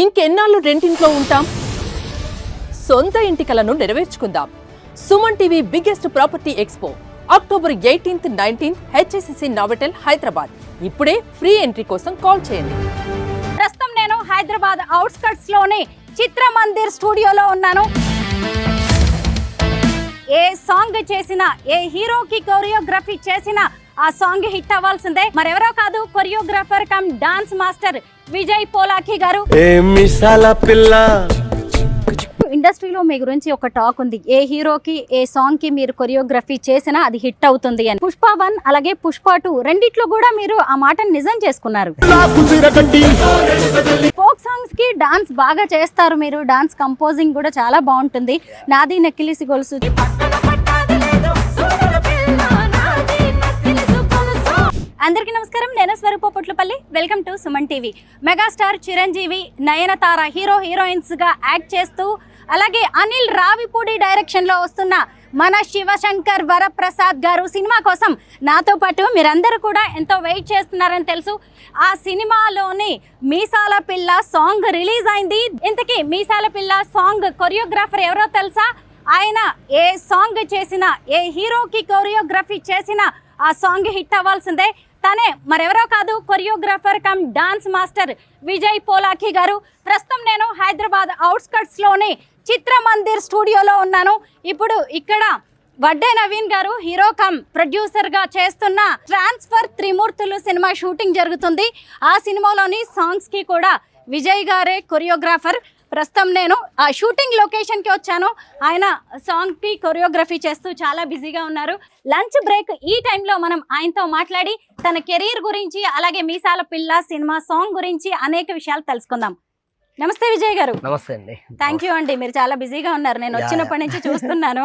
ఇంకెన్నాళ్ళు రెంటింట్లో ఉంటాం? సొంత ఇంటి కలను నెరవేర్చుకుందాం. Suman TV biggest property expo October 18th, 19th HSCC Novotel Hyderabad. ఇప్పుడే ఫ్రీ ఎంట్రీ కోసం కాల్ చేయండి. ప్రస్తుతం నేను హైదరాబాద్ అవుట్స్కట్స్ లోని చిత్రమందిర్ స్టూడియోలో ఉన్నాను. ఏ సాంగ్ చేసినా, ఏ హీరోకి కొరియోగ్రఫీ చేసినా ఆ సాంగ్ హిట్ అవ్వాల్సిందే. మరెవరో కాదు, choreographer come dance master Vijay Polaki గారు. ఇండస్ట్రీలో మీ గురించి ఒక టాక్ ఉంది, ఏ హీరోకి ఏ సాంగ్ కి మీరు కొరియోగ్రఫీ చేసినా అది హిట్ అవుతుంది అని. పుష్ప 1 అలాగే పుష్ప 2 రెండిట్లో కూడా మీరు ఆ మాటను నిజం చేసుకున్నారు. ఫోక్ సాంగ్స్ కి డాన్స్ బాగా చేస్తారు మీరు, డాన్స్ కంపోజింగ్ కూడా చాలా బాగుంటుంది. నాది నక్కిలిసి గొలుసు. అందరికీ నమస్కారం, నేను Swaroopa Potlapalli. Welcome to Suman TV. Megastar Chiranjeevi, Nayanthara hero heroines గా యాక్ట్ చేస్తూ, అలాగే అనిల్ రావిపూడి డైరెక్షన్ లో వస్తున్న మన శివశంకర్ వరప్రసాద్ గారు సినిమా కోసం నాతో పాటు మీరందరూ కూడా ఎంతో వెయిట్ చేస్తున్నారని తెలుసు. ఆ సినిమాలోని మీసాల పిల్ల సాంగ్ రిలీజ్ అయింది. ఇంతకీ మీసాల పిల్ల సాంగ్ కొరియోగ్రాఫర్ ఎవరో తెలుసా? ఆయన ఏ సాంగ్ చేసినా, ఏ హీరోకి కొరియోగ్రఫీ చేసినా ఆ సాంగ్ హిట్ అవ్వాల్సిందే. తనే మరెవరో కాదు, choreographer come dance master Vijay Polaki గారు. ప్రస్తుతం నేను హైదరాబాద్ అవుట్స్కట్స్ లోని చిత్రమందిర్ స్టూడియోలో ఉన్నాను. ఇప్పుడు ఇక్కడ వడ్డే నవీన్ గారు హీరో కమ్ ప్రొడ్యూసర్ గా చేస్తున్న ట్రాన్స్ఫర్ త్రిమూర్తులు సినిమా షూటింగ్ జరుగుతుంది. ఆ సినిమాలోని సాంగ్స్ కి కూడా విజయ్ గారే కొరియోగ్రాఫర్. ప్రస్తుతం నేను ఆ షూటింగ్ లొకేషన్కి వచ్చాను. ఆయన సాంగ్కి కొరియోగ్రఫీ చేస్తూ చాలా బిజీగా ఉన్నారు. లంచ్ బ్రేక్ ఈ టైంలో మనం ఆయనతో మాట్లాడి తన కెరీర్ గురించి, అలాగే మీసాల పిల్ల సినిమా సాంగ్ గురించి అనేక విషయాలు తెలుసుకుందాం. నమస్తే విజయ్ గారు. నమస్తే అండి. థ్యాంక్ యూ అండి, మీరు చాలా బిజీగా ఉన్నారు, నేను వచ్చినప్పటి నుంచి చూస్తున్నాను.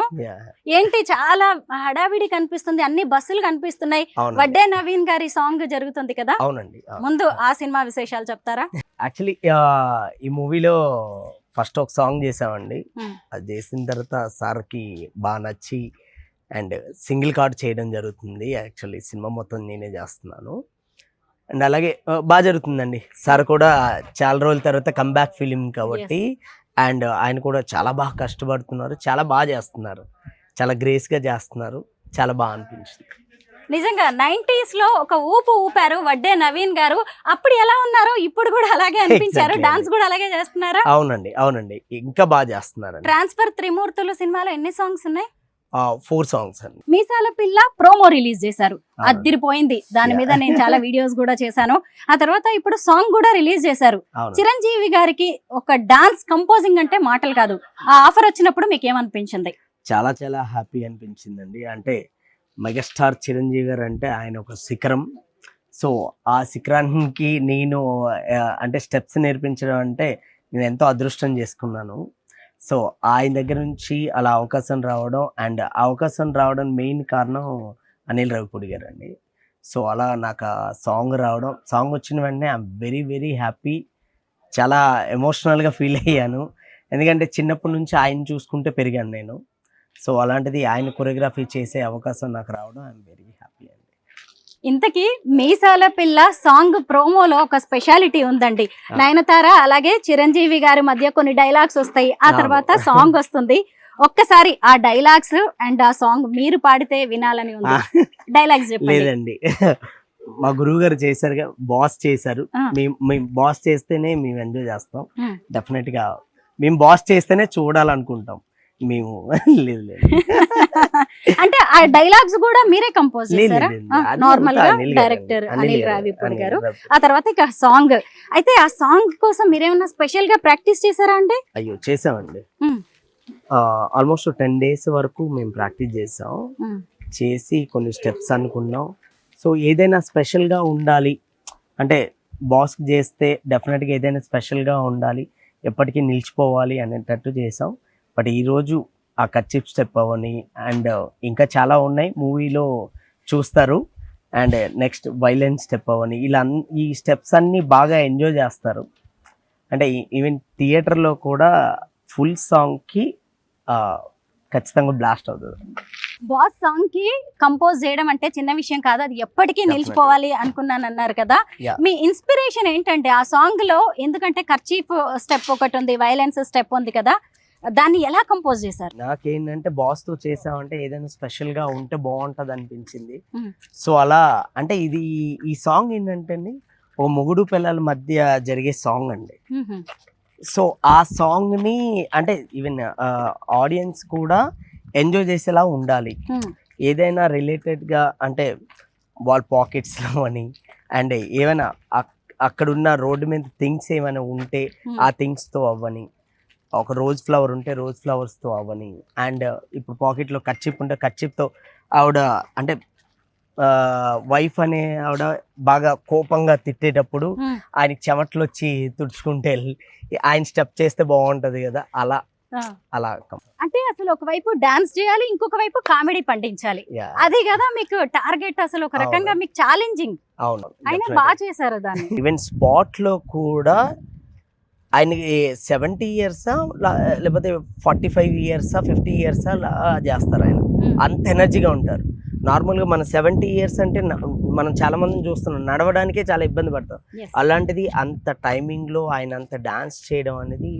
ఏంటి చాలా హడావిడి కనిపిస్తుంది, అన్ని బస్సులు కనిపిస్తున్నాయి. వడ్డే నవీన్ గారి సాంగ్ జరుగుతుంది కదా? అవునండి. ముందు ఆ సినిమా విశేషాలు చెప్తారా? యాక్చువల్లీ ఈ మూవీలో ఫస్ట్ ఒక సాంగ్ చేసామండి. అది చేసిన తర్వాత సార్కి బాగా నచ్చి అండ్ సింగిల్ కార్డ్ చేయడం జరుగుతుంది. యాక్చువల్లీ సినిమా మొత్తం నేనే చేస్తున్నాను అండ్ అలాగే బాగా జరుగుతుందండి. సార్ కూడా చాలా రోజుల తర్వాత కంబ్యాక్ ఫిలిం కాబట్టి అండ్ ఆయన కూడా చాలా బాగా కష్టపడుతున్నారు, చాలా బాగా చేస్తున్నారు, చాలా గ్రేస్గా చేస్తున్నారు, చాలా బాగా అనిపించింది. నిజంగా 90s లో ఒక ఊపు ఊపారు వడ్డే నవీన్ గారు. అప్పుడు ఎలా ఉన్నారు, ఇప్పుడు కూడా అలాగే అనిపించారు. డాన్స్ కూడా అలాగే చేస్తున్నారా? అవునండి, అవునండి, ఇంకా బాగా చేస్తున్నారు. ట్రాన్స్ఫర్ త్రిమూర్తులు సినిమాలో ఎన్ని సాంగ్స్ ఉన్నాయి? 4 సాంగ్స్ అండి. మీసాల పిల్ల ప్రోమో రిలీజ్ చేశారు, అద్దిరిపోయింది. దాని మీద నేను చాలా వీడియోస్ కూడా చేశాను. ఆ తర్వాత ఇప్పుడు సాంగ్ కూడా రిలీజ్ చేశారు. చిరంజీవి గారికి ఒక డాన్స్ కంపోజింగ్ అంటే మాటలు కాదు. ఆ ఆఫర్ వచ్చినప్పుడు మీకు ఏమనిపించింది? చాలా చాలా హ్యాపీ అనిపించిందండి. అంటే మెగాస్టార్ చిరంజీవి గారు అంటే ఆయన ఒక శిఖరం. సో ఆ శిఖరానికి నేను అంటే స్టెప్స్ నేర్పించడం అంటే నేను ఎంతో అదృష్టం చేసుకున్నాను. సో ఆయన దగ్గర నుంచి అలా అవకాశం రావడం అండ్ ఆ అవకాశం రావడం మెయిన్ కారణం అనిల్ రావిపూడి గారు అండి. సో అలా నాకు ఆ సాంగ్ రావడం, సాంగ్ వచ్చిన వెంటనే ఐఎమ్ వెరీ వెరీ హ్యాపీ. చాలా ఎమోషనల్గా ఫీల్ అయ్యాను, ఎందుకంటే చిన్నప్పటి నుంచి ఆయన చూసుకుంటే పెరిగాను నేను. సో అలాంటిది ఆయన కొరియోగ్రఫీ చేసే అవకాశం నాకు రావడం ఐఎమ్ వెరీ హ్యాపీ అండి. ఇంతకీ మీసాల పిల్ల సాంగ్ ప్రోమోలో ఒక స్పెషాలిటీ ఉందండి. నయనతార అలాగే చిరంజీవి గారి మధ్య కొన్ని డైలాగ్స్ వస్తాయి, ఆ తర్వాత సాంగ్ వస్తుంది. ఒక్కసారి ఆ డైలాగ్స్ అండ్ ఆ సాంగ్ మీరు పాడితే వినాలని ఉంది. డైలాగ్స్ చెప్పండి. లేదండి, మా గురువు గారు చేశారు, బాస్ చేశారు. మేము బాస్ చేస్తేనే మేము ఎంజాయ్ చేస్తాం. డెఫినెట్ గా మేము బాస్ చేస్తేనే చూడాలనుకుంటాం మేము. లేదు లేదు అంటే ఆ డైలాగ్స్ కూడా మీరే కంపోజ్ చేశారా? నార్మల్ గా డైరెక్టర్ అనిల్ రావిపూడి గారు. ఆ తర్వాత ఇక సాంగ్, అయితే ఆ సాంగ్ కోసం మీరేమన్నా స్పెషల్ గా ప్రాక్టీస్ చేశారా అండి? అయ్యో చేసామండి. ఆల్మోస్ట్ 10 days వరకు మేము ప్రాక్టీస్ చేసాం. చేసి కొన్ని స్టెప్స్ అనుకున్నాం. సో ఏదైనా స్పెషల్ గా ఉండాలి అంటే బాస్ చేస్తే డెఫినెట్ గా ఏదైనా స్పెషల్ గా ఉండాలి, ఎప్పటికీ నిలిచిపోవాలి అనేటట్టు చేసాం. బట్ ఈరోజు ఆ కర్చీఫ్ స్టెప్ అవని అండ్ ఇంకా చాలా ఉన్నాయి, మూవీలో చూస్తారు. అండ్ నెక్స్ట్ వైలెన్స్ స్టెప్ అవని, ఇలా ఈ స్టెప్స్ అన్నీ బాగా ఎంజాయ్ చేస్తారు. అంటే ఈవెన్ థియేటర్లో కూడా ఫుల్ సాంగ్కి ఖచ్చితంగా బ్లాస్ట్ అవుతుంది. బాస్ సాంగ్ కి కంపోజ్ చేయడం అంటే చిన్న విషయం కాదు, అది ఎప్పటికీ Definitely. నిలిచిపోవాలి అనుకున్నాను అన్నారు కదా. Yeah. మీ ఇన్స్పిరేషన్ ఏంటంటే ఆ సాంగ్ లో, ఎందుకంటే కర్చీఫ్ స్టెప్ ఒకటి ఉంది, వైలెన్స్ స్టెప్ ఉంది కదా, దాన్ని ఎలా కంపోజ్ చేశారు? నాకేంటంటే బాస్ తో చేసామంటే ఏదైనా స్పెషల్ గా ఉంటే బాగుంటది అనిపించింది. Mm. సో అలా అంటే ఈ సాంగ్ ఏంటంటే అండి, ఒక మొగుడు పిల్లల మధ్య జరిగే సాంగ్ అండి. సో ఆ సాంగ్ ని అంటే ఈవెన్ ఆడియన్స్ కూడా ఎంజాయ్ చేసేలా ఉండాలి. ఏదైనా రిలేటెడ్ గా అంటే వాళ్ళ పాకెట్స్ లో అని అండ్ ఏమైనా అక్కడున్న రోడ్డు మీద థింగ్స్ ఏమైనా ఉంటే ఆ థింగ్స్ తో అవ్వని, ఒక రోజ్ ఫ్లవర్ ఉంటే రోజ్ ఫ్లవర్స్ తో అవ్వని, అండ్ ఇప్పుడు పాకెట్ లో కర్చీప్ ఉంటే కర్చీప్ తో ఆవిడ అంటే వైఫ్ అనే ఆవిడ బాగా కోపంగా తిట్టేటప్పుడు ఆయనకి చెమటలు వచ్చి తుడుచుకుంటే ఆయన స్టెప్ చేస్తే బాగుంటది కదా, అలా అలా అంటే అసలు ఒకవైపు డాన్స్ చేయాలి, ఇంకొక వైపు కామెడీ పండించాలి, Yeah. అదే కదా మీకు టార్గెట్. అసలు ఒక రకంగా మీకు ఛాలెంజింగ్, అవును. అయినా బాగా చేశారు దాన్ని. ఈవెన్ స్పాట్ లో కూడా ఆయనకి 70 years లేకపోతే 45 years 50 years చేస్తారు. ఆయన అంత ఎనర్జీగా ఉంటారు. నార్మల్గా మన 70 years అంటే మనం చాలా మందిని చూస్తున్నాం, నడవడానికే చాలా ఇబ్బంది పడతాం. Yes. అలాంటిది అంత టైమింగ్ లో ఆయన అంత డాన్స్ చేయడం అనేది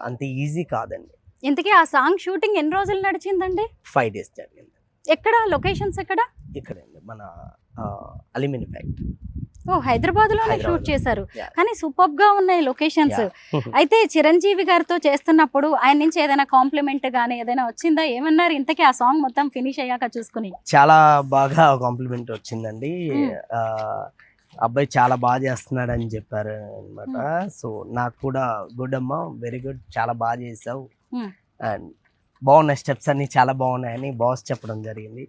అంత ఈజీ కాదండి. ఇంతకీ ఆ సాంగ్ షూటింగ్ ఎన్ని రోజులు నడిచిందండి? 5 days జరిగింది. ఎక్కడ లొకేషన్స్ ఎక్కడ? ఇక్కడండి మన అల్యూమినియం ఫ్యాక్టరీ. ఓ, హైదరాబాద్ లోనే షూట్ హైదరాబాద్. చేశారు. Yeah. కానీ సూపర్ గా ఉన్నాయి లొకేషన్స్. అయితే చిరంజీవి గారితో చేస్తున్నప్పుడు ఆయన నుంచి ఏదైనా కాంప్లిమెంట్ గానీ ఏదైనా వచ్చిందా? ఏమన్నారు ఇంతకీ ఆ సాంగ్ మొత్తం ఫినిష్ అయ్యాక చూసుకుని? చాలా బాగా కాంప్లిమెంట్ వచ్చిందండి. అబ్బాయి చాలా బాగా చేస్తున్నాడు అని చెప్పారు అనమాట. సో నాకు కూడా గుడ్ అమ్మా, వెరీ గుడ్, చాలా బాగా చేసావు అండ్ బాగున్నాయి, స్టెప్స్ అన్ని చాలా బాగున్నాయని బాస్ చెప్పడం జరిగింది.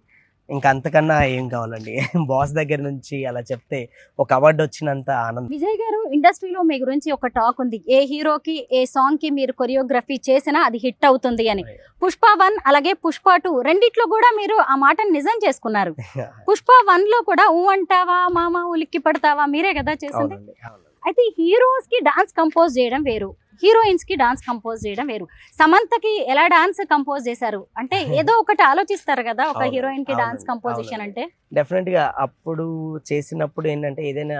ఇంకా అంతకన్నా ఏం కావాలండి, బాస్ దగ్గర నుంచి అలా చెప్తే ఒక అవార్డు వచ్చినంత ఆనందం. విజయ్ గారు, ఇండస్ట్రీలో మీ గురించి ఒక టాక్ ఉంది, ఏ హీరోకి ఏ సాంగ్ కి మీరు కొరియోగ్రఫీ చేసినా అది హిట్ అవుతుంది అని. పుష్ప 1 అలాగే పుష్ప 2 రెండిట్లో కూడా మీరు ఆ మాటను నిజం చేసుకున్నారు. పుష్ప 1 లో కూడా ఊ అంటావా మామ ఉలిక్కి పడతావా మీరే కదా చేసింది. అవునండి, అవునండి. అయితే హీరోస్ కి డాన్స్ కంపోజ్ చేయడం వేరు, హీరోయిన్స్ కి డాన్స్ కంపోజ్ చేయడం వేరు. సమంతకి ఎలా డాన్స్ కంపోజ్ చేశారు అంటే ఏదో ఒకటి ఆలోచిస్తారు కదా ఒక అవునండి, హీరోయిన్ కి డాన్స్ అవునండి, కంపోజిషన్ అంటే. డెఫినెట్ గా అప్పుడు చేసినప్పుడు ఏంటంటే ఏదైనా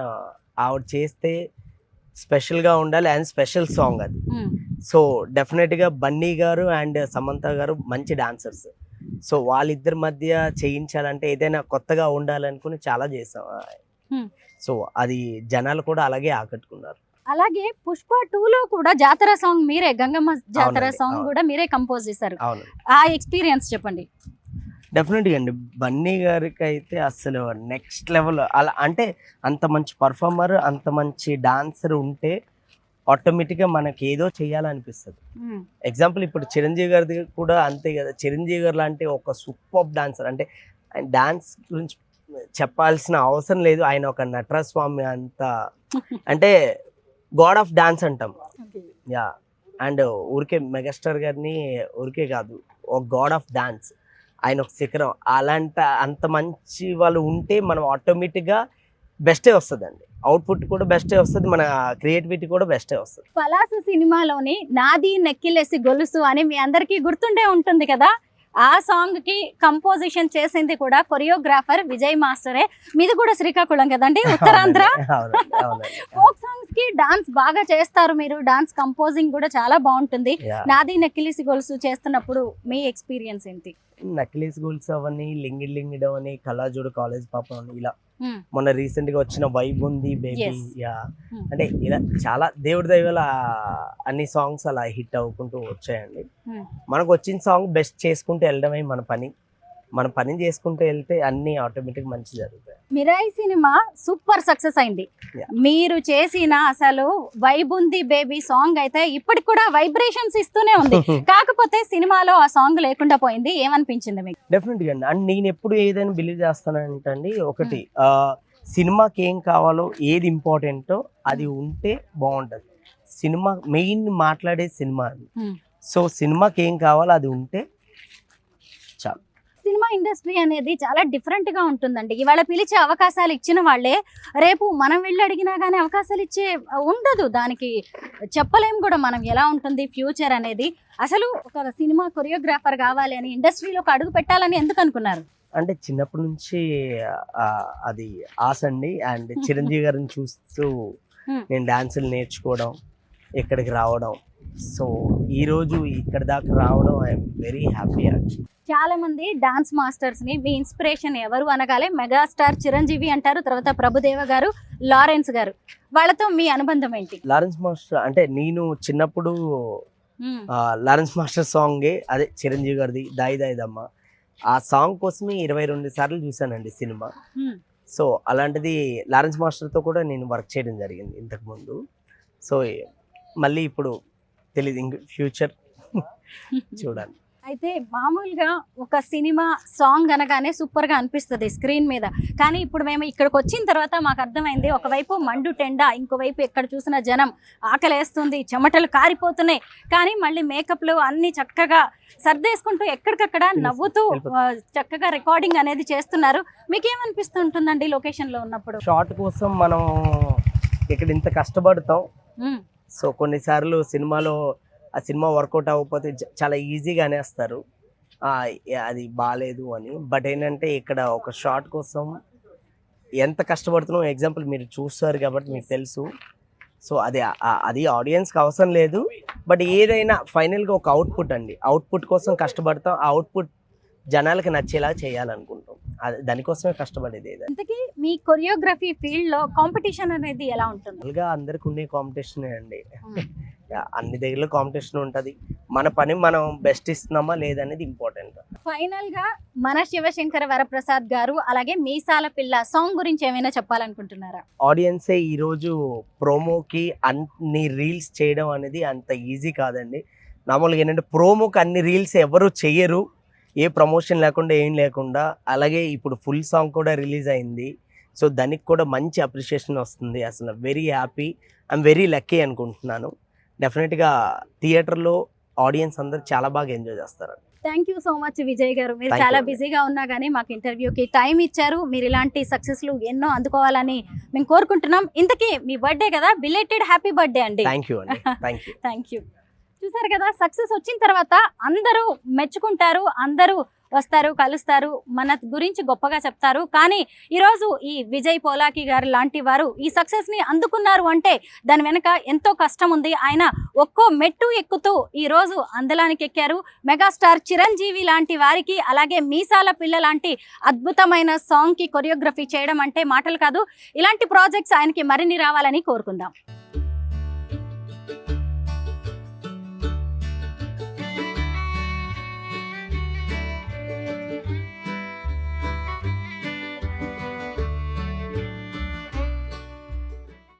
ఆవిడ చేస్తే స్పెషల్ గా ఉండాలి అండ్ స్పెషల్ సాంగ్ అది. సో డెఫినెట్ గా బన్నీ గారు అండ్ సమంత గారు మంచి డాన్సర్స్. సో వాళ్ళిద్దరి మధ్య చేయించాలంటే ఏదైనా కొత్తగా ఉండాలనుకుని చాలా చేసాం. సో అది జనాలు కూడా అలాగే ఆకట్టుకున్నారు. అలాగే పుష్ప 2 లో కూడా జాతర సాంగ్ మీరే, గంగమ్మ జాతర అవునండి, సాంగ్ అవును. కూడా మీరే కంపోజ్ చేశారు. అవును, ఆ ఎక్స్పీరియన్స్ చెప్పండి. డెఫినెట్గా అండి. బన్నీ గారికి అయితే అసలు నెక్స్ట్ లెవెల్. అలా అంటే అంత మంచి పర్ఫార్మర్, అంత మంచి డాన్సర్ ఉంటే ఆటోమేటిక్గా మనకి ఏదో చేయాలనిపిస్తుంది. ఎగ్జాంపుల్ ఇప్పుడు చిరంజీవి గారిది కూడా అంతే కదా. చిరంజీవి గారు లాంటి ఒక సూపర్ డాన్సర్, అంటే ఆయన డాన్స్ గురించి చెప్పాల్సిన అవసరం లేదు. ఆయన ఒక నటరాజ స్వామి అంత, అంటే గాడ్ ఆఫ్ డాన్స్ అంటాం. యా, అండ్ ఊరికే మెగాస్టార్ గారిని ఊరికే కాదు, ఒక గాడ్ ఆఫ్ డాన్స్, ఆయన ఒక శిఖరం. అంత మంచి వాళ్ళు ఉంటే మనం ఆటోమేటిక్గా బెస్టే వస్తుందండి. అవుట్పుట్ కూడా బెస్టే వస్తుంది, మన క్రియేటివిటీ కూడా బెస్టే వస్తుంది. పలాస సినిమాలోని నాది నెక్కిలేసి గొలుసు అని మీ అందరికీ గుర్తుండే ఉంటుంది కదా. ఆ సాంగ్ కి కంపోజిషన్ చేసింది కూడా కొరియోగ్రాఫర్ విజయ్ మాస్టరే. మీది కూడా శ్రీకాకుళం కదండి, ఉత్తరాంధ్ర. ఫోక్ సాంగ్స్ కి డాన్స్ బాగా చేస్తారు మీరు, డాన్స్ కంపోజింగ్ కూడా చాలా బాగుంటుంది. నాది నెక్కిలేసి గొలుసు చేస్తున్నప్పుడు మీ ఎక్స్పీరియన్స్ ఏంటి? నక్లీస్ గోల్స్ అవన్నీ, లింగిడ్ లింగిడ్ అని, కళాజోడు కాలేజ్ పాప అని, ఇలా మొన్న రీసెంట్ గా వచ్చిన వైబ్ ఉంది బేబీ. యా, అంటే ఇలా చాలా దేవుడి దైవాల అన్ని సాంగ్స్ అలా హిట్ అవ్వుకుంటూ వచ్చాయండి. మనకు వచ్చిన సాంగ్ బెస్ట్ చేసుకుంటూ వెళ్ళడమే మన పని చేసుకుంటూ వెళ్తే అన్ని ఆటోమేటిక్ మంచి జరుగుతాయి. మిరాయి సినిమా సూపర్ సక్సెస్ అయింది. మీరు చేసిన అసలు వైబ్ ఉంది బేబీ సాంగ్ అయితే ఇప్పటికి కూడా వైబ్రేషన్స్ ఇస్తూనే ఉంది. కాకపోతే సినిమాలో ఆ సాంగ్ లేకుండా పోయింది, ఏమనిపించింది మీకు? డెఫినెట్ గా అండ్ నేను ఎప్పుడు ఏదైనా బిలీవ్ చేస్తానంటే ఒకటి, సినిమాకి ఏం కావాలో ఏది ఇంపార్టెంటో అది ఉంటే బాగుంటది. సినిమా మెయిన్ మాట్లాడే సినిమా అది. సో సినిమాకి ఏం కావాలో అది ఉంటే చాలు. సినిమా ఇండస్ట్రీ అనేది చాలా డిఫరెంట్ గా ఉంటుందండి. ఇవాళ పిలిచే అవకాశాలు ఇచ్చిన వాళ్ళే రేపు మనం వెళ్ళి అడిగినా కానీ అవకాశాలు ఇచ్చే ఉండదు. దానికి చెప్పలేం కూడా మనం ఎలా ఉంటుంది ఫ్యూచర్ అనేది. అసలు ఒక సినిమా కొరియోగ్రాఫర్ కావాలి అని ఇండస్ట్రీలోకి అడుగు పెట్టాలని ఎందుకు అనుకున్నారు? అంటే చిన్నప్పటి నుంచి అది ఆశ అండి. అండ్ చిరంజీవి గారిని చూస్తూ నేను డాన్సులు నేర్చుకోవడం, ఇక్కడికి రావడం. సో ఈరోజు ఇక్కడ దాకా రావడం ఐఎమ్ వెరీ హ్యాపీ యాక్చువల్లీ. చాలా మంది డాన్స్ మాస్టర్స్ ని మీ ఇన్స్పిరేషన్ ఎవరు అనగానే మెగాస్టార్ చిరంజీవి అంటారు, తర్వాత ప్రభుదేవ గారు, లారెన్స్ గారు. వాళ్ళతో మీ అనుబంధం ఏంటి? లారెన్స్ మాస్టర్ అంటే నేను చిన్నప్పుడు లారెన్స్ మాస్టర్ సాంగే, అదే చిరంజీవి గారిది దాయి దాయిదమ్మ, ఆ సాంగ్ కోసమే 22 సార్లు చూసానండి సినిమా. సో అలాంటిది లారెన్స్ మాస్టర్తో కూడా నేను వర్క్ చేయడం జరిగింది ఇంతకుముందు. సో మళ్ళీ ఇప్పుడు తెలీదు, ఇంక ఫ్యూచర్ చూడాలి. అయితే మామూలుగా ఒక సినిమా సాంగ్ అనగానే సూపర్ గా అనిపిస్తుంది స్క్రీన్ మీద. కానీ ఇప్పుడు మేము ఇక్కడికి వచ్చిన తర్వాత మాకు అర్థమైంది, ఒకవైపు మండు టెండ, ఇంకోవైపు ఎక్కడ చూసిన జనం, ఆకలేస్తుంది, చెమటలు కారిపోతున్నాయి, కానీ మళ్ళీ మేకప్లు అన్ని చక్కగా సర్దేసుకుంటూ ఎక్కడికక్కడ నవ్వుతూ చక్కగా రికార్డింగ్ అనేది చేస్తున్నారు. మీకేమనిపిస్తుంటుందండి లొకేషన్ లో ఉన్నప్పుడు? షార్ట్ కోసం మనం ఇక్కడ ఇంత కష్టపడతాం. సో కొన్నిసార్లు సినిమాలో ఆ సినిమా వర్కౌట్ అవ్వకపోతే చాలా ఈజీగా అనేస్తారు అది బాగాలేదు అని. బట్ ఏంటంటే ఇక్కడ ఒక షార్ట్ కోసం ఎంత కష్టపడుతున్నాం ఎగ్జాంపుల్ మీరు చూస్తారు కాబట్టి మీకు తెలుసు. సో అది ఆడియన్స్కి అవసరం లేదు, బట్ ఏదైనా ఫైనల్గా ఒక అవుట్పుట్ అండి. అవుట్పుట్ కోసం కష్టపడతాం, ఆ అవుట్పుట్ జనాలకి నచ్చేలా చేయాలనుకుంటాం. దానికోసమే కష్టపడేది. ఇంతకీ మీ కొరియోగ్రఫీ ఫీల్డ్ లో కాంపిటీషన్ అనేది ఎలా ఉంటుంది? మామూలుగా అందరికి ఉండే కాంపిటీషన్ అండి. అన్ని దగ్గర కాంపిటీషన్ ఉంటుంది. మన పని మనం బెస్ట్ ఇస్తున్నామా లేదనేది ఇంపార్టెంట్. ఫైనల్ గా మన శివశంకర వరప్రసాద్ గారు అలాగే మీసాల పిల్ల సాంగ్ గురించి ఏమైనా చెప్పాలనుకుంటున్నారా? ఆడియన్సే ఈరోజు ప్రోమోకి అన్ని రీల్స్ చేయడం అనేది అంత ఈజీ కాదండి. మామూలుగా ఏంటంటే ప్రోమోకి అన్ని రీల్స్ ఎవరు చెయ్యరు, ఏ ప్రమోషన్ లేకుండా ఏం లేకుండా. అలాగే ఇప్పుడు ఫుల్ సాంగ్ కూడా రిలీజ్ అయింది. సో దానికి కూడా మంచి అప్రిషియేషన్ వస్తుంది. అసలు very happy, I'm very lucky అనుకుంటున్నాను. డెఫినెట్గా థియేటర్లో ఆడియన్స్ అందరు చాలా బాగా ఎంజాయ్ చేస్తారు. Thank you so much Vijay గారు. మీరు చాలా బిజీగా ఉన్నా కానీ మాకు ఇంటర్వ్యూకి టైం ఇచ్చారు. మీరు ఇలాంటి సక్సెస్లు ఎన్నో అందుకోవాలని మేము కోరుకుంటున్నాం. ఇంతకీ మీ బర్త్డే కదా, బిలేటెడ్ హ్యాపీ బర్త్డే అండి. థ్యాంక్ యూ అండి. Thank you. చూసారు కదా, సక్సెస్ వచ్చిన తర్వాత అందరూ మెచ్చుకుంటారు, అందరూ వస్తారు, కలుస్తారు, మన గురించి గొప్పగా చెప్తారు. కానీ ఈరోజు ఈ విజయ్ పోలాకి గారు లాంటి వారు ఈ సక్సెస్ని అందుకున్నారు అంటే దాని వెనక ఎంతో కష్టం ఉంది. ఆయన ఒక్కో మెట్టు ఎక్కుతూ ఈరోజు అందలానికి ఎక్కారు. మెగాస్టార్ చిరంజీవి లాంటి వారికి, అలాగే మీసాల పిల్ల లాంటి అద్భుతమైన సాంగ్కి కొరియోగ్రఫీ చేయడం అంటే మాటలు కాదు. ఇలాంటి ప్రాజెక్ట్స్ ఆయనకి మరిన్ని రావాలని కోరుకుందాం.